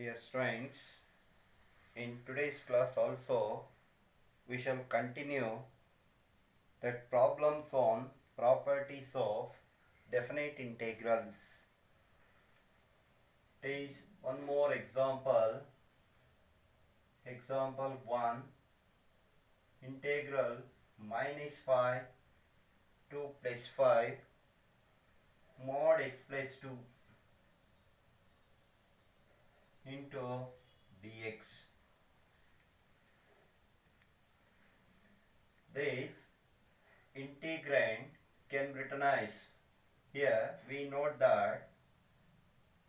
Dear students, in today's class also we shall continue that problems on properties of definite integrals. There is one more example. Example 1, integral minus 5 to plus 5 mod x plus 2 into dx. This integrand can be written as, here we note that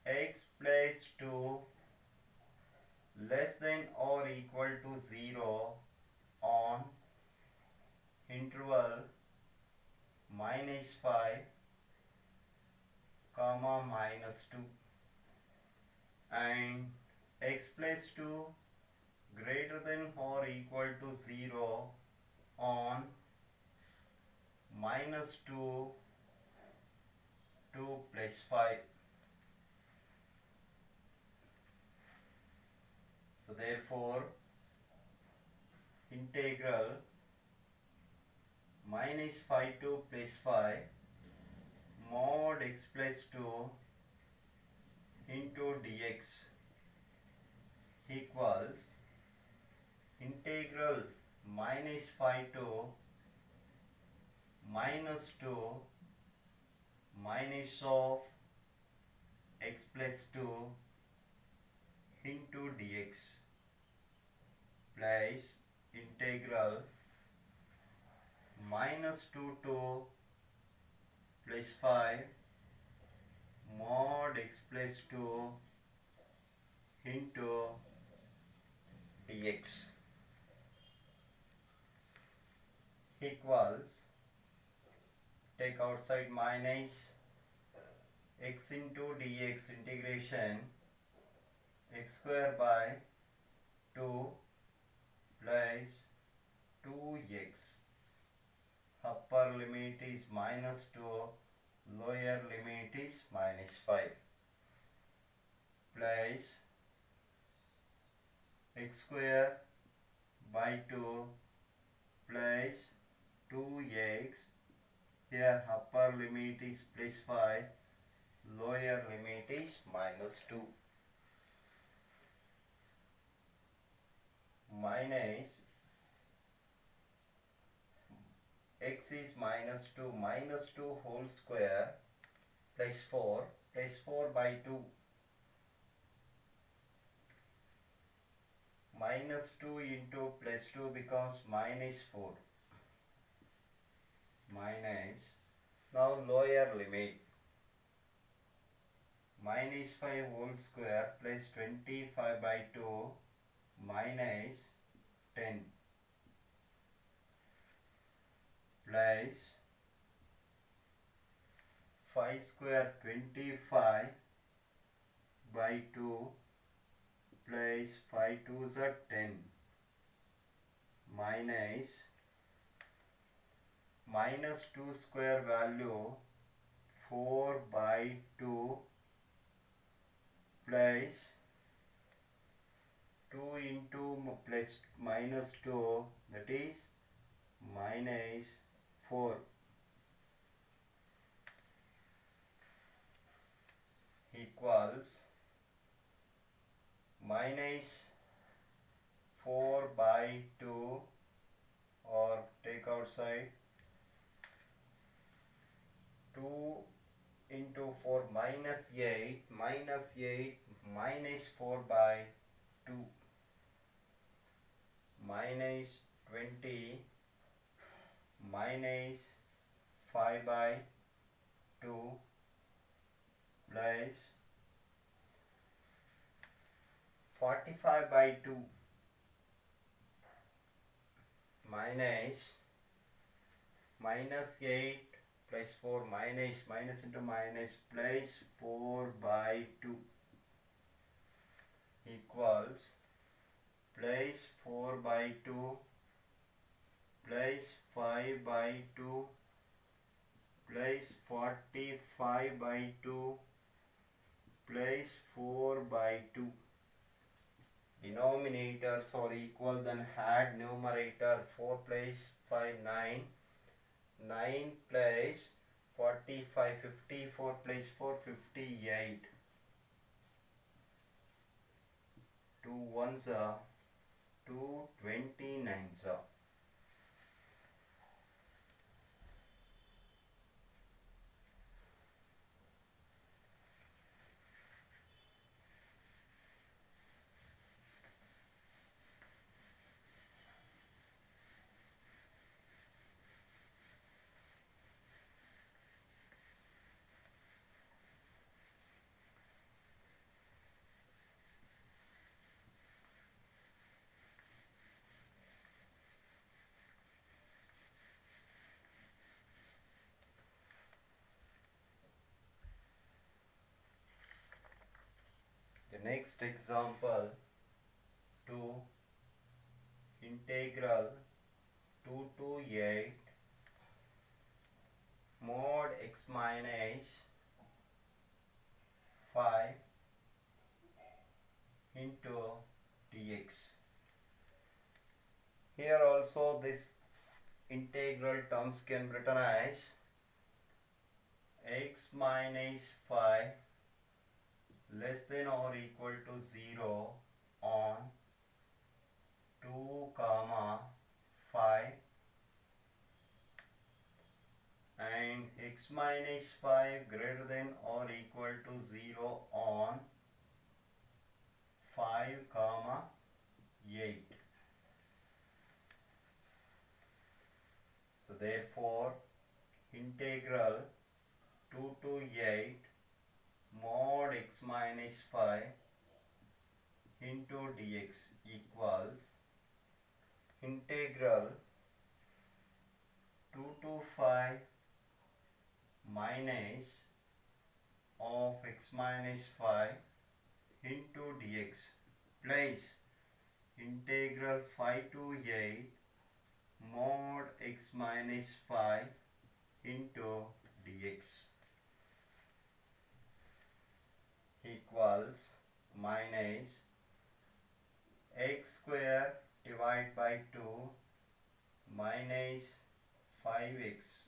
x plus 2 less than or equal to 0 on interval minus 5 comma minus 2, and x plus 2 greater than or equal to 0 on minus 2 to plus 5. So therefore integral minus 5 to plus 5 mod x plus 2 into dx equals integral minus 5 to minus 2 minus of x plus 2 into dx plus integral minus 2 to plus 5 mod x plus 2 into dx equals, take outside minus x into dx integration x square by 2 plus 2x, upper limit is minus 2, lower limit is minus 5, plus x square by 2 plus 2x, here upper limit is plus 5, lower limit is minus 2, minus x is minus 2 whole square plus 4 by 2, minus 2 into plus 2 becomes minus 4, minus, now lower limit, minus 5 whole square plus 25 by 2 minus 10 plus 5 square 25 by 2 plus 5 2s are 10 minus 2 square value 4 by 2 plus 2 into plus minus 2, that is minus 4 equals minus 4 by 2, or take outside 2 into 4 minus 8 minus 4 by 2 minus 20 minus 5 by 2 plus 45 by 2 minus 8 plus 4 minus into minus plus 4 by 2 equals plus 4 by 2 plus 5 by 2 plus 45 by 2 plus 4 by 2 denominators are equal, then add numerator. 4 plus 5, 9. 9 plus 45, 54 plus 4, 58. 2 ones are 2 29s are. The next example, 2 integral 2 to 8 mod x minus 5 into dx. Here also this integral terms can be written as x minus 5 less than or equal to 0 on 2 comma 5 and x minus 5 greater than or equal to 0 on 5 comma 8. So therefore integral 2 to 8 mod x minus 5 into dx equals integral 2 to 5 minus of x minus 5 into dx plus integral 5 to 8 mod x minus 5 into dx equals minus x square divided by 2 minus 5x.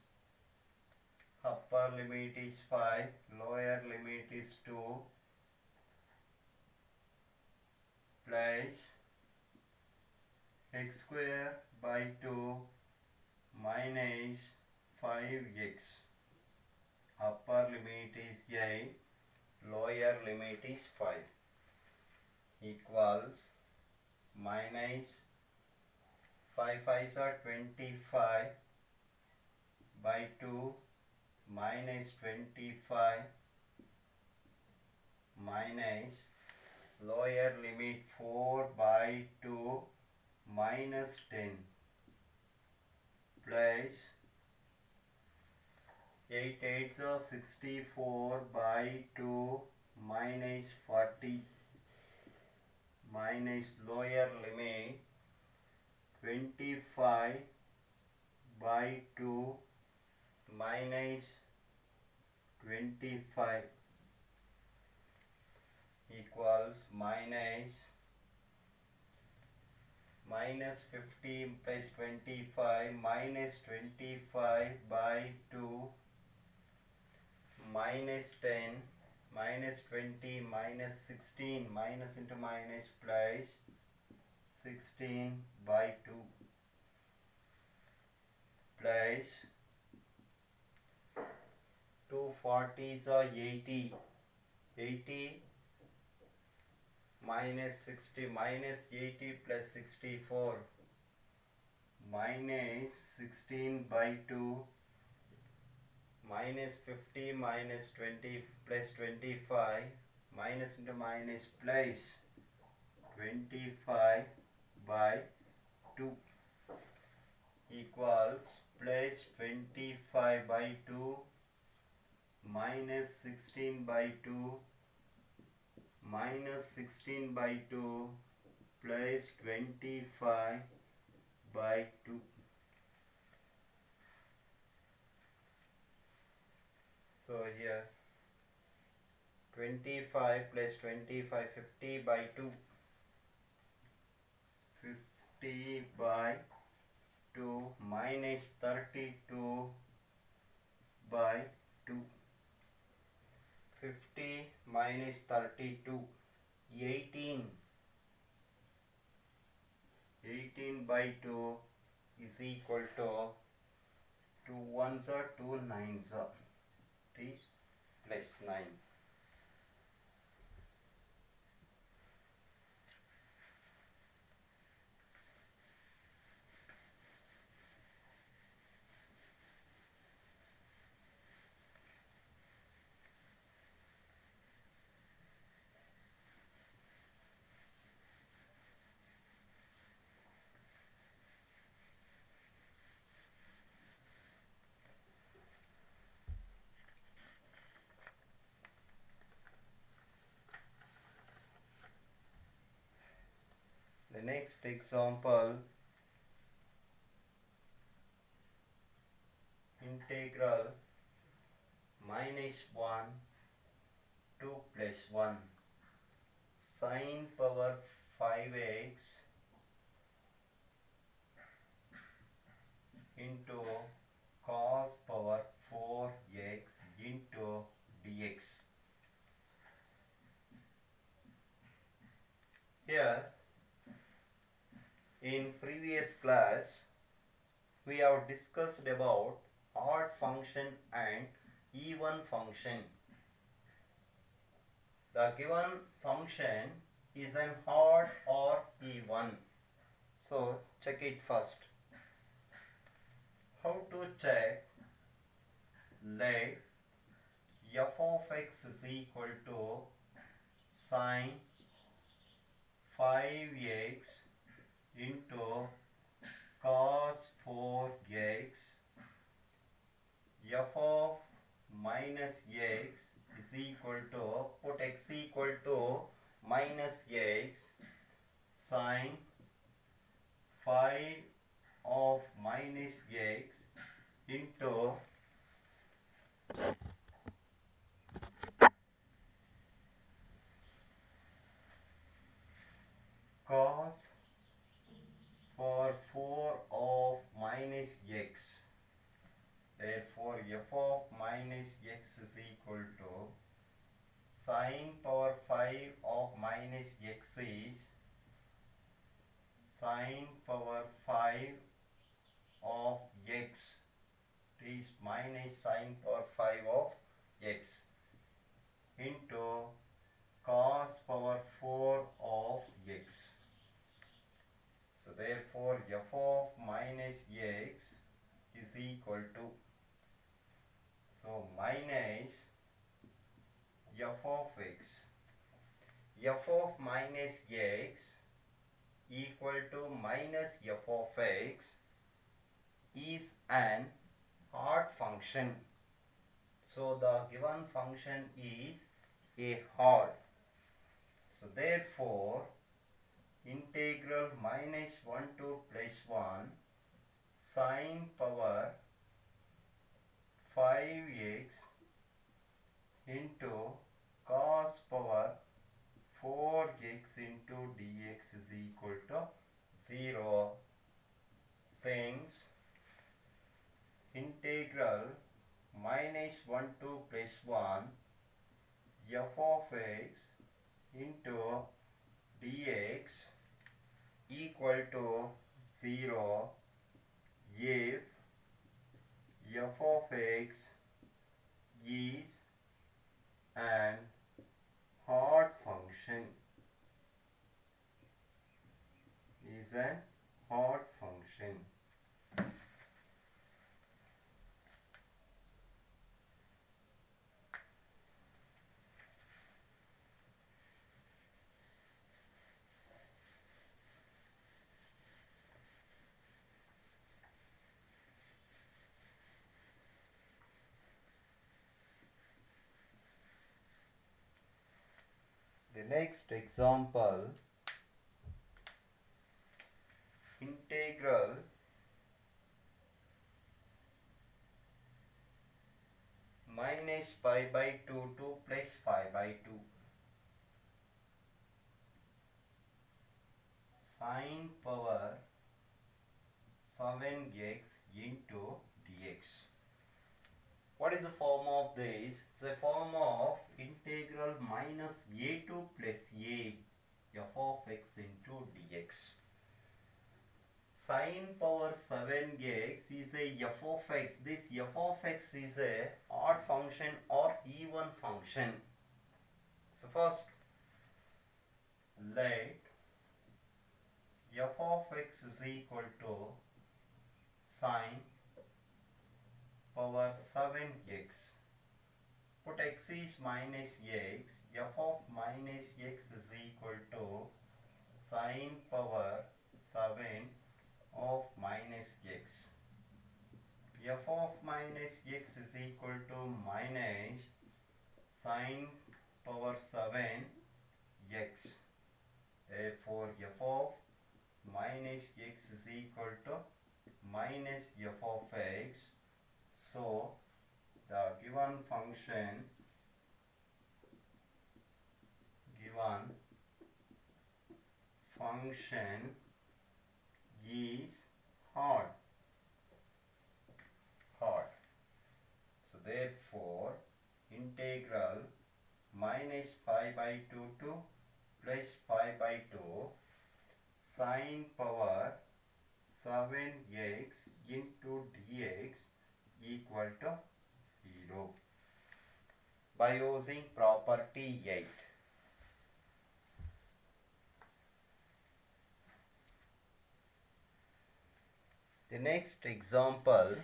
Upper limit is 5, lower limit is 2 plus x square by 2 minus 5x. Upper limit is 8, lower limit is 5 equals minus 5 5s are 25 by 2 minus 25 minus lower limit 4 by 2 minus 10 plus 8 8s are 64 by 2 minus 40 minus lower limit 25 by 2 minus 25 equals minus 15 plus 25 minus 25 by 2 minus 10 minus 20 minus 16 minus into minus plus 16 by 2 plus 2 40s are 80 minus 60 minus 80 plus 64 minus 16 by 2 minus 50 minus 20 plus 25 minus into minus plus 25 by 2 equals plus 25 by 2 minus 16 by 2 minus 16 by 2 plus 25 by 2. So here 25 plus 25 50 by 2 50 by 2 minus 32 by 2. 50 minus 32, 18. 18 by 2 is equal to 2 ones are 2 nines are. It is plus 9. The next example, integral minus 1 2 plus 1 sine power 5x into cos power 4x into dx. Here in previous class we have discussed about odd function and even function. The given function is an odd or even. So check it first. How to check? Let f of x is equal to sine 5x into cos 4x. F of minus x is equal to, put x equal to minus x sine 5 of minus x into cos power 4 of minus x. Therefore f of minus x is equal to sine power 5 of minus x is sine power 5 of x. It is minus sine power 5 of x into cos power 4 of x. So therefore f of minus x is equal to, so minus f of x. F of minus x equal to minus f of x is an odd function. So the given function is a odd. So therefore integral minus 1 to plus 1 sine power 5x into cos power 4x into dx is equal to 0, since integral minus 1 to plus 1 f of x into dx equal to 0 if f of x is an odd function. Is an odd function. The next example, integral minus pi by 2 to plus pi by 2 sine power 7x into dx. What is the form of this? It's a form of integral minus a2 plus a f of x into dx. Sine power 7x is a f of x. This f of x is a odd function or even function. So first, let f of x is equal to sine power 7x. Put x is minus x. F of minus x is equal to sine power 7 of minus x. F of minus x is equal to minus sine power 7 x. Therefore, f of minus x is equal to minus f of x. So, the given function is odd. So, therefore, integral minus pi by 2 to plus pi by 2 sine power 7x into dx equal to 0 by using property 8. The next example,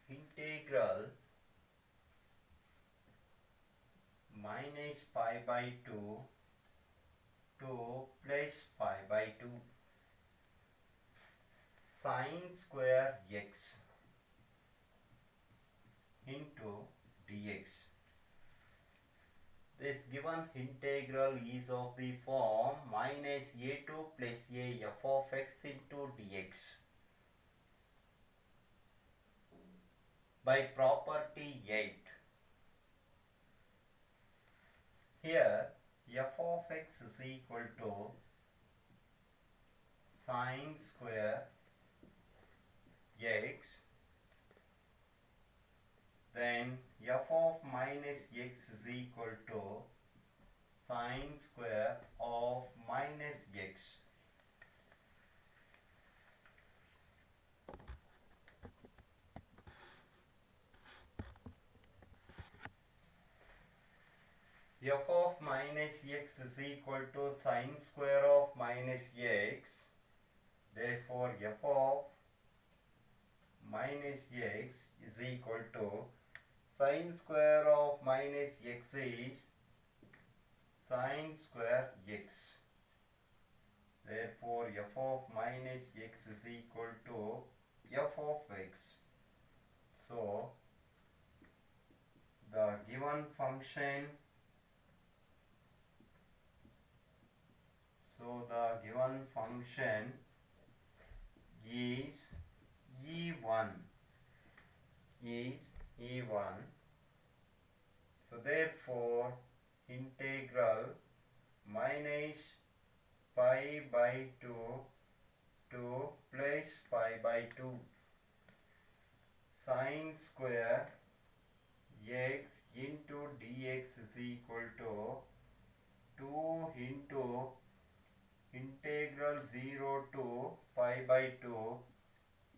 integral minus pi by 2 to plus pi by 2 sine square x into dx. This given integral is of the form minus a2 plus a f of x into dx. By property 8. Here f of x is equal to sine square x, then f of minus x is equal to sine square of minus x. F of minus x is equal to sine square of minus x. Therefore, f of minus x is equal to sine square of minus x is sine square x. Therefore, f of minus x is equal to f of x. So, the given function is E1. So therefore, integral minus pi by 2 to plus pi by 2 sine square x into dx is equal to 2 into integral 0 to pi by 2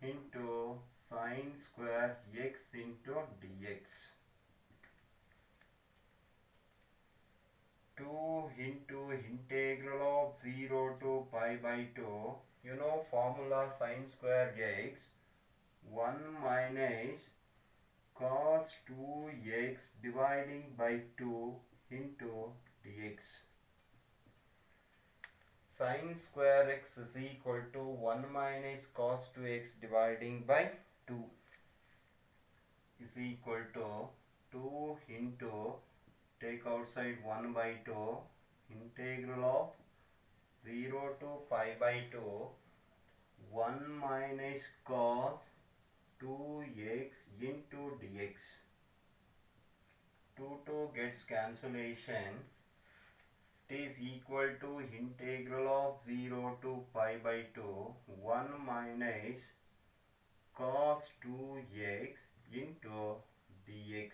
into sine square x into dx. 2 into integral of 0 to pi by 2, you know formula sine square x, 1 minus cos 2x dividing by 2 into dx. Sine square x is equal to 1 minus cos 2x dividing by 2 is equal to 2 into, take outside 1 by 2, integral of 0 to pi by 2, 1 minus cos 2x into dx. 2 gets cancellation. It is equal to integral of 0 to pi by 2, 1 minus cos 2x into dx.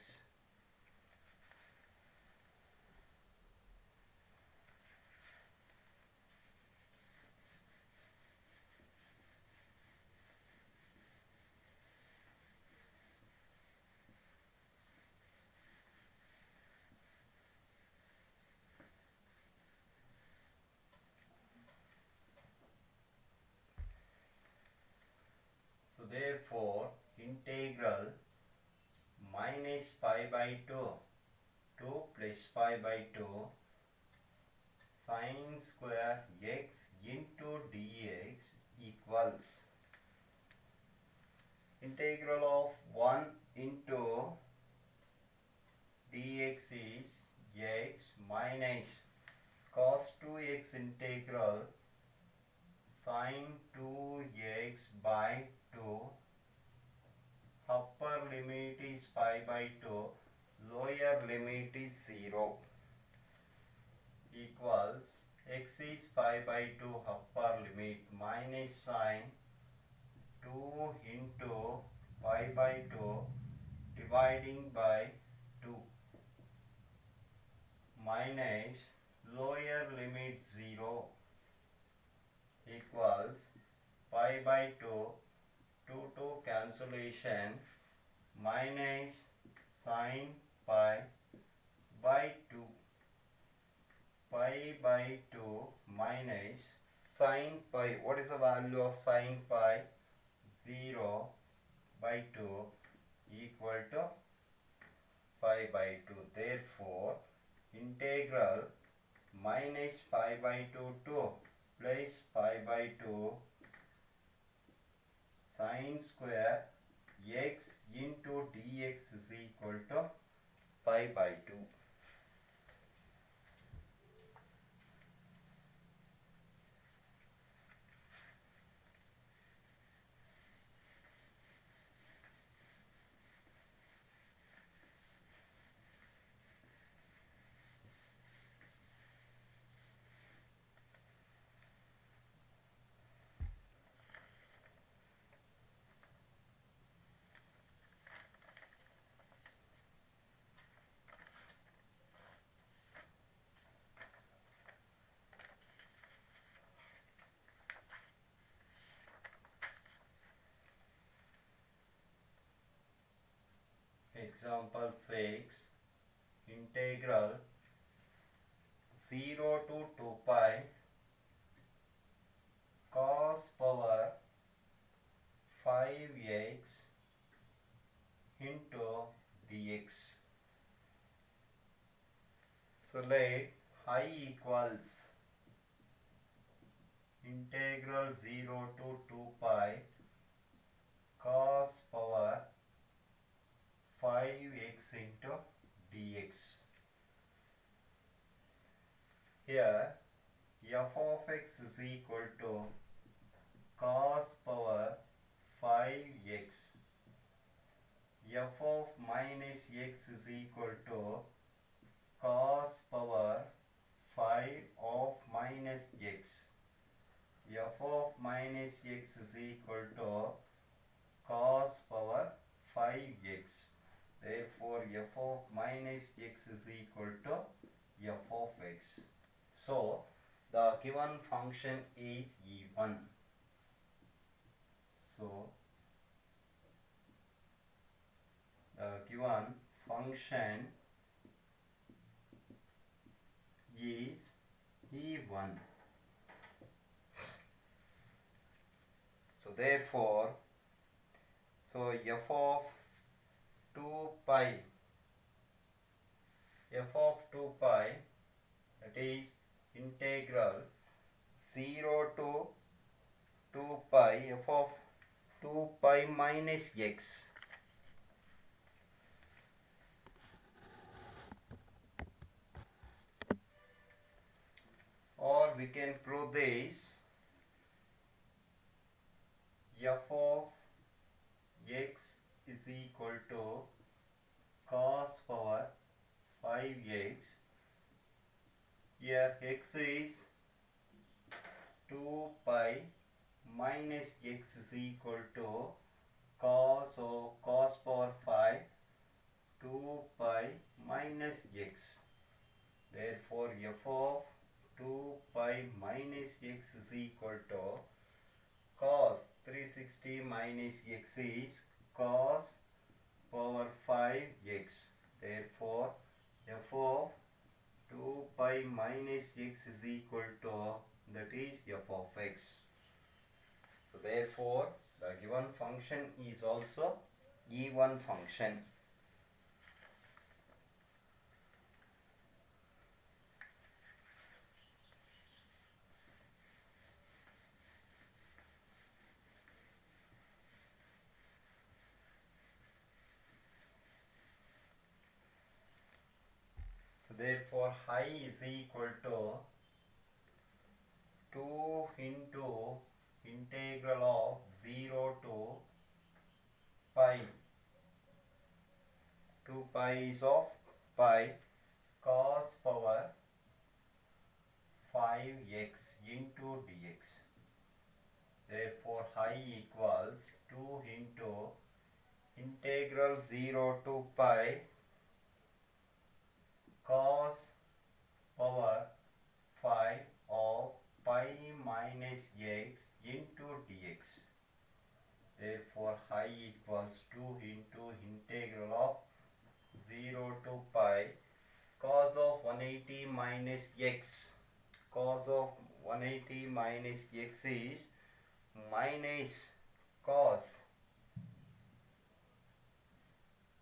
So therefore integral minus pi by 2 to plus pi by 2 sin square x into dx equals integral of 1 into dx is x minus cos 2x integral sin 2x by 2. Upper limit is pi by 2, lower limit is 0, equals x is pi by 2 upper limit minus sin 2 into pi by 2 dividing by 2 minus lower limit 0 equals pi by 2, 2 cancellation minus sin pi by 2, pi by 2 minus sin pi. What is the value of sin pi? 0 by 2 equal to pi by 2. Therefore integral minus pi by 2 to plus pi by 2 sin square x into dx is equal to pi by 2. Example 6, integral 0 to 2 pi cos power 5x into dx. So let I equals integral 0 to 2 pi cos power 5x into dx. Here f of x is equal to cos power 5x. F of minus x is equal to cos power 5 of minus x. F of minus x is equal to cos power 5x. Therefore f of minus x is equal to f of x. So the given function is even. So the given function is even. So therefore, f of 2 pi, f of 2 pi, that is integral 0 to 2 pi f of 2 pi minus x. Or we can prove this. F of x is equal to cos power 5x. Here x is 2 pi minus x is equal to cos power 5 2 pi minus x. Therefore f of 2 pi minus x is equal to cos 360 minus x is cos power 5x. Therefore f of 2 pi minus x is equal to, that is f of x. So therefore the given function is also even function. So therefore I is equal to 2 into integral of 0 to pi. 2 pi is of pi cos power 5x into dx. Therefore I equals 2 into integral 0 to pi cos power 5 of pi minus x into dx. Therefore I equals 2 into integral of 0 to pi cos of 180 minus x. Cos of 180 minus x is minus cos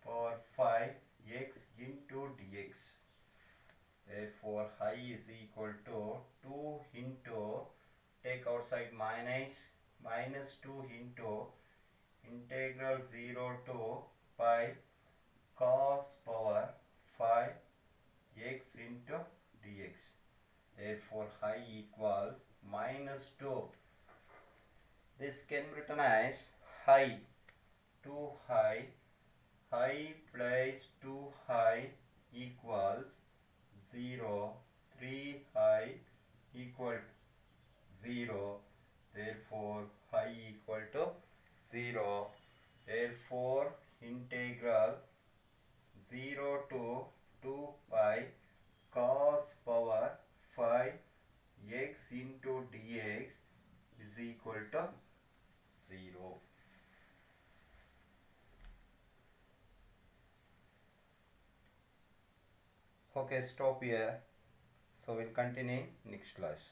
power 5x into dx. Therefore I is equal to 2 into, take outside minus 2 into integral 0 to pi cos power 5 x into dx. Therefore I equals minus 2. This can be written as I. 2 I plus 2 I equals 0. 3 I equal to 0. Therefore I equal to 0. Therefore integral 0 to 2 pi cos power 5 x into dx is equal to 0. Okay, stop here. So we'll continue next class.